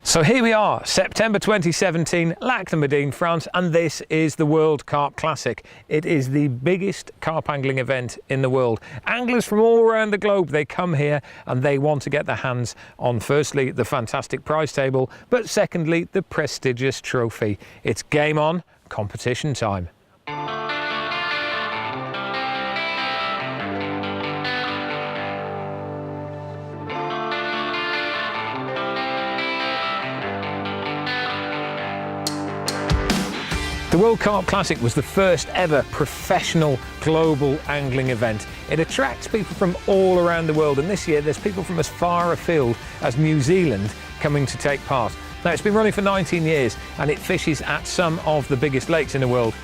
So here we are, September 2017, Lac de Madine, France, and this is the World Carp Classic. It is the biggest carp angling event in the world. Anglers from all around the globe, they come here and they want to get their hands on, firstly, the fantastic prize table, but secondly, the prestigious trophy. It's game on, competition time. The World Carp Classic was the first ever professional global angling event. It attracts people from all around the world, and this year there's people from as far afield as New Zealand coming to take part. Now, it's been running for 19 years and it fishes at some of the biggest lakes in the world.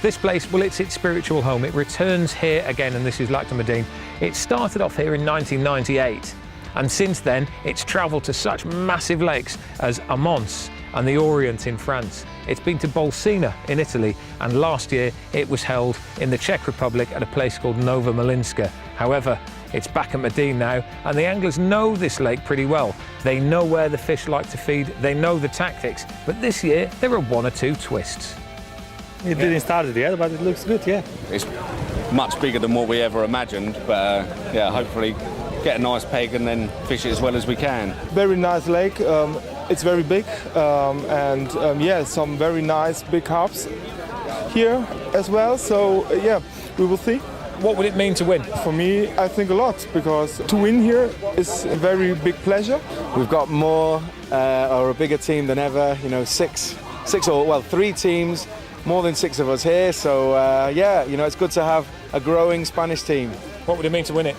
This place, well, it's its spiritual home. It returns here again, and this is Lac de Madine. It started off here in 1998, and since then it's travelled to such massive lakes as Amance and the Orient in France. It's been to Bolsena in Italy, and last year it was held in the Czech Republic at a place called Nova Malinska. However, it's back at Madine now, and the anglers know this lake pretty well. They know where the fish like to feed, they know the tactics, but this year there are one or two twists. It didn't start it yet, but it looks good, yeah. It's much bigger than what we ever imagined, but yeah, hopefully get a nice peg and then fish it as well as we can. Very nice lake. It's very big, and yeah, some very nice big carps here as well. So yeah, we will see. What would it mean to win? For me, I think a lot, because to win here is a very big pleasure. We've got more or a bigger team than ever. You know, three teams, more than six of us here. So yeah, you know, it's good to have a growing Spanish team. What would it mean to win it?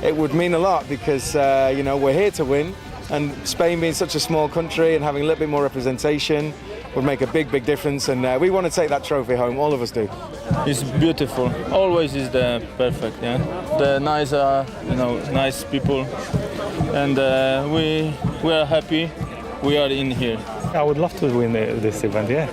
It would mean a lot, because you know, we're here to win. And Spain being such a small country and having a little bit more representation would make a big, big difference. And we want to take that trophy home, all of us do. It's beautiful. Always is the perfect, yeah. The nice, you know, nice people, and we are happy. We are in here. I would love to win this event, yeah.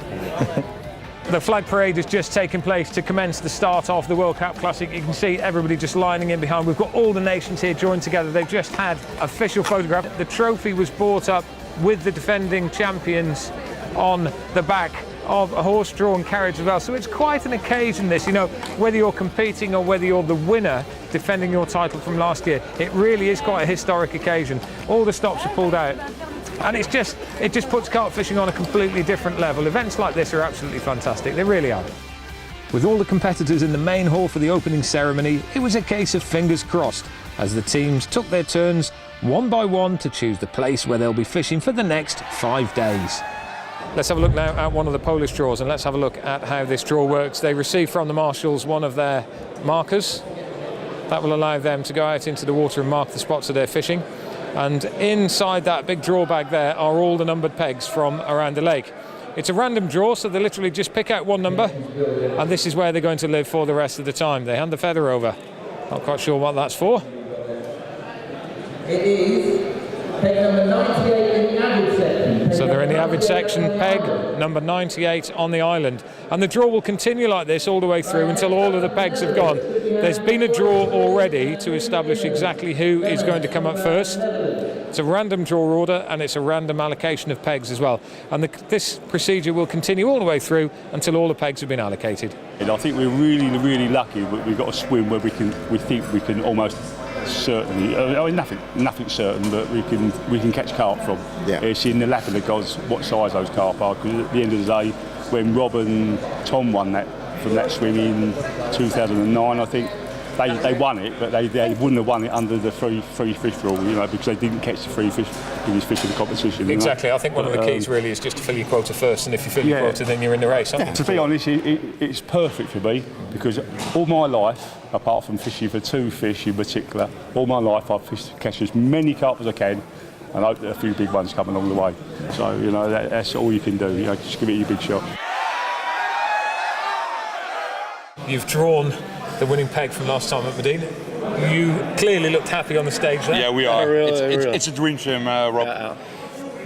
The flag parade has just taken place to commence the start of the World Carp Classic. You can see everybody just lining in behind. We've got all the nations here joined together. They've just had official photograph. The trophy was brought up with the defending champions on the back of a horse-drawn carriage as well. So it's quite an occasion, this, you know, whether you're competing or whether you're the winner defending your title from last year. It really is quite a historic occasion. All the stops are pulled out. And it just puts carp fishing on a completely different level. Events like this are absolutely fantastic, they really are. With all the competitors in the main hall for the opening ceremony, it was a case of fingers crossed as the teams took their turns one by one to choose the place where they'll be fishing for the next 5 days. Let's have a look now at one of the Polish draws, and let's have a look at how this draw works. They receive from the marshals one of their markers. That will allow them to go out into the water and mark the spots that they're fishing. And inside that big draw bag there are all the numbered pegs from around the lake. It's a random draw, so they literally just pick out one number, and this is where they're going to live for the rest of the time. They hand the feather over. Not quite sure what that's for. It is peg number 98 in the avid section. So they're in the avid section, peg number 98 on the island. And the draw will continue like this all the way through until all of the pegs have gone. There's been a draw already to establish exactly who is going to come up first. It's a random draw order, and it's a random allocation of pegs as well. And this procedure will continue all the way through until all the pegs have been allocated. And I think we're really, really lucky that we've got a swim where we think we can almost certainly, I mean, nothing certain, but we can catch carp from. Yeah. It's in the lap of the gods what size those carp are, because at the end of the day, when Rob and Tom won that from that swim in 2009, I think they won it, but they wouldn't have won it under the free fish rule, you know, because they didn't catch the biggest fish in the competition. Exactly. You know? I think one of the keys really is just to fill your quota first, and if you fill your quota, then you're in the race. Yeah. To be honest, it's perfect for me, because all my life, apart from fishing for two fish in particular, all my life I've fished to catch as many carp as I can, and I hope that a few big ones come along the way. So, you know, that's all you can do. You know, just give it your big shot. You've drawn the winning peg from last time at Madine. You clearly looked happy on the stage there. Yeah, we are. Really? It's a dream swim, Rob. Yeah.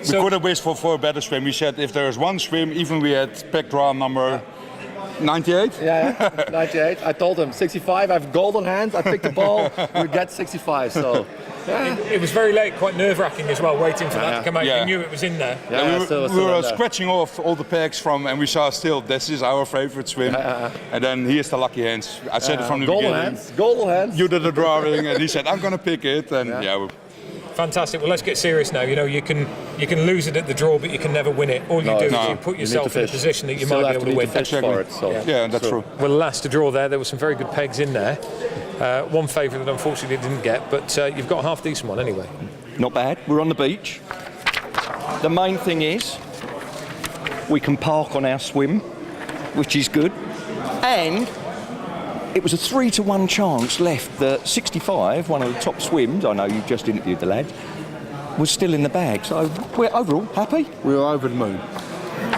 We could have wished for a better swim. We said if there is one swim, even we had peg draw number 98? Yeah, 98. I told him 65. I have golden hands. I picked the ball. We get 65. So. Yeah. It was very late, quite nerve-wracking as well, waiting for that to come out. Yeah. You knew it was in there. Yeah, we were scratching off all the pegs from, and we saw still this is our favorite swim. And then here's the lucky hands. I said it from the golden beginning. Hands. Golden hands. You did the drawing, and he said I'm gonna pick it, and Fantastic. Well, let's get serious now. You know, you can lose it at the draw, but you can never win it. All you do is you put yourself in a position that you might be able to win. Yeah, that's true. Well, last to draw there were some very good pegs in there. One favourite that unfortunately didn't get, but you've got a half decent one anyway. Not bad. We're on the beach. The main thing is we can park on our swim, which is good. And it was a 3-to-1 chance left that 65, one of the top swims, I know you've just interviewed the lad, was still in the bag. So we're overall happy. We were over the moon.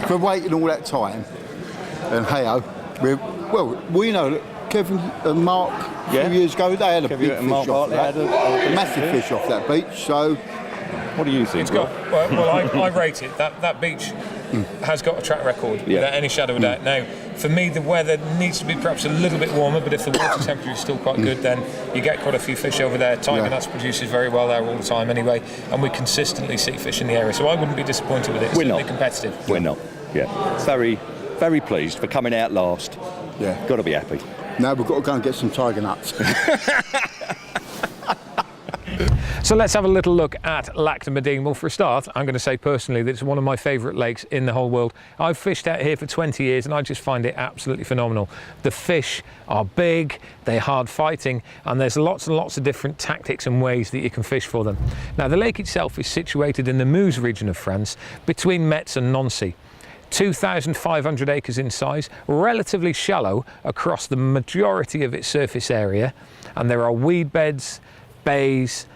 For waiting all that time, and hey-ho, we know that Kevin and Mark a few years ago, they had a big fish off that, a massive fish off that beach, so... What do you think? It's got, well, I rate it. That beach has got a track record, without any shadow of doubt. Now, for me, the weather needs to be perhaps a little bit warmer, but if the water temperature is still quite good, then you get quite a few fish over there. Tiger Nuts produces very well there all the time anyway, and we consistently see fish in the area, so I wouldn't be disappointed with it. It's certainly competitive. We're not, Very, very pleased for coming out last. Yeah. Got to be happy. Now we've got to go and get some tiger nuts. So let's have a little look at Lac de Madine. Well, for a start, I'm going to say personally that it's one of my favourite lakes in the whole world. I've fished out here for 20 years and I just find it absolutely phenomenal. The fish are big, they're hard fighting, and there's lots and lots of different tactics and ways that you can fish for them. Now, the lake itself is situated in the Meuse region of France, between Metz and Nancy. 2,500 acres in size, relatively shallow across the majority of its surface area, and there are weed beds, bays,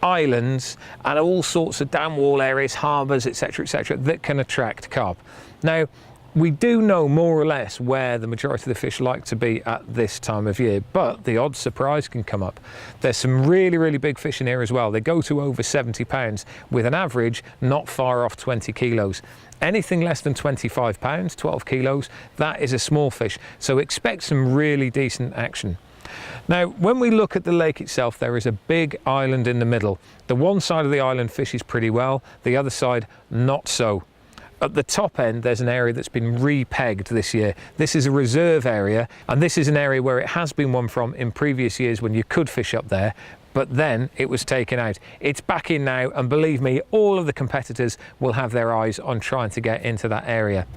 islands, and all sorts of dam wall areas, harbours, etc., that can attract carp. Now, we do know more or less where the majority of the fish like to be at this time of year, but the odd surprise can come up. There's some really, really big fish in here as well. They go to over 70 pounds with an average not far off 20 kilos. Anything less than 25 pounds, 12 kilos, that is a small fish. So expect some really decent action. Now, when we look at the lake itself, there is a big island in the middle. The one side of the island fishes pretty well, the other side not so. At the top end, there's an area that's been re-pegged this year. This is a reserve area, and this is an area where it has been one from in previous years when you could fish up there, but then it was taken out. It's back in now, and believe me, all of the competitors will have their eyes on trying to get into that area.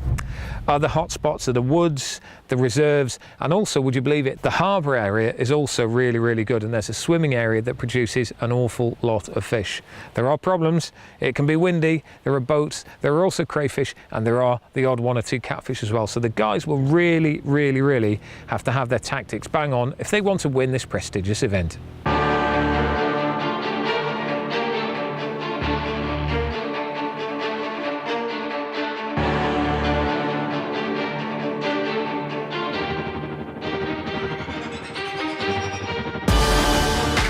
Other hotspots are the woods, the reserves, and also, would you believe it, the harbour area is also really, really good, and there's a swimming area that produces an awful lot of fish. There are problems. It can be windy, there are boats, there are also crayfish, and there are the odd one or two catfish as well. So the guys will really, really, really have to have their tactics bang on if they want to win this prestigious event.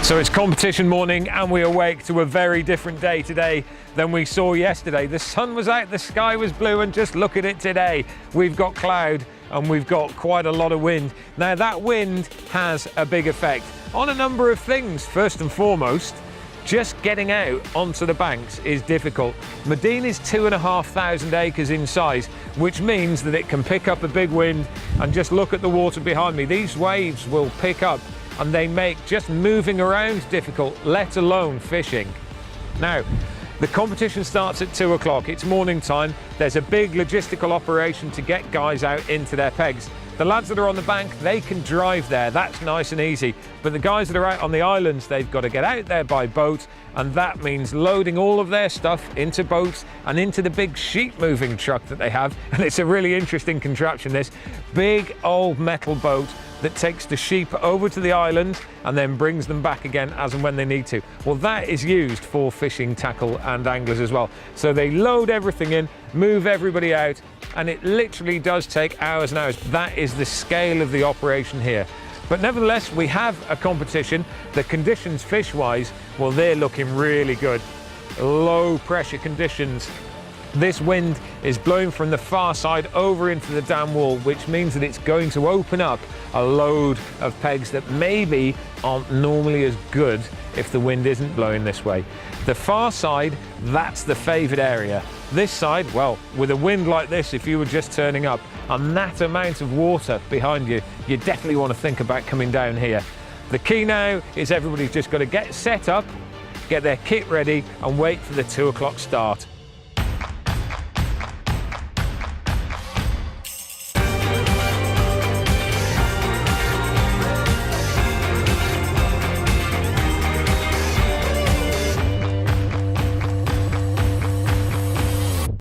So it's competition morning and we awake to a very different day today than we saw yesterday. The sun was out, the sky was blue, and just look at it today. We've got cloud and we've got quite a lot of wind. Now that wind has a big effect on a number of things. First and foremost, just getting out onto the banks is difficult. Madine is 2,500 acres in size, which means that it can pick up a big wind, and just look at the water behind me. These waves will pick up and they make just moving around difficult, let alone fishing. Now, the competition starts at 2 o'clock. It's morning time. There's a big logistical operation to get guys out into their pegs. The lads that are on the bank, they can drive there. That's nice and easy. But the guys that are out on the islands, they've got to get out there by boat, and that means loading all of their stuff into boats and into the big sheet moving truck that they have. And it's a really interesting contraption, this big old metal boat that takes the sheep over to the island and then brings them back again as and when they need to. Well, that is used for fishing tackle and anglers as well. So they load everything in, move everybody out, and it literally does take hours and hours. That is the scale of the operation here. But nevertheless, we have a competition. The conditions fish-wise, well, they're looking really good. Low pressure conditions This wind is blowing from the far side over into the dam wall, which means that it's going to open up a load of pegs that maybe aren't normally as good if the wind isn't blowing this way. The far side, that's the favoured area. This side, well, with a wind like this, if you were just turning up and that amount of water behind you, you definitely want to think about coming down here. The key now is everybody's just got to get set up, get their kit ready and wait for the 2 o'clock start.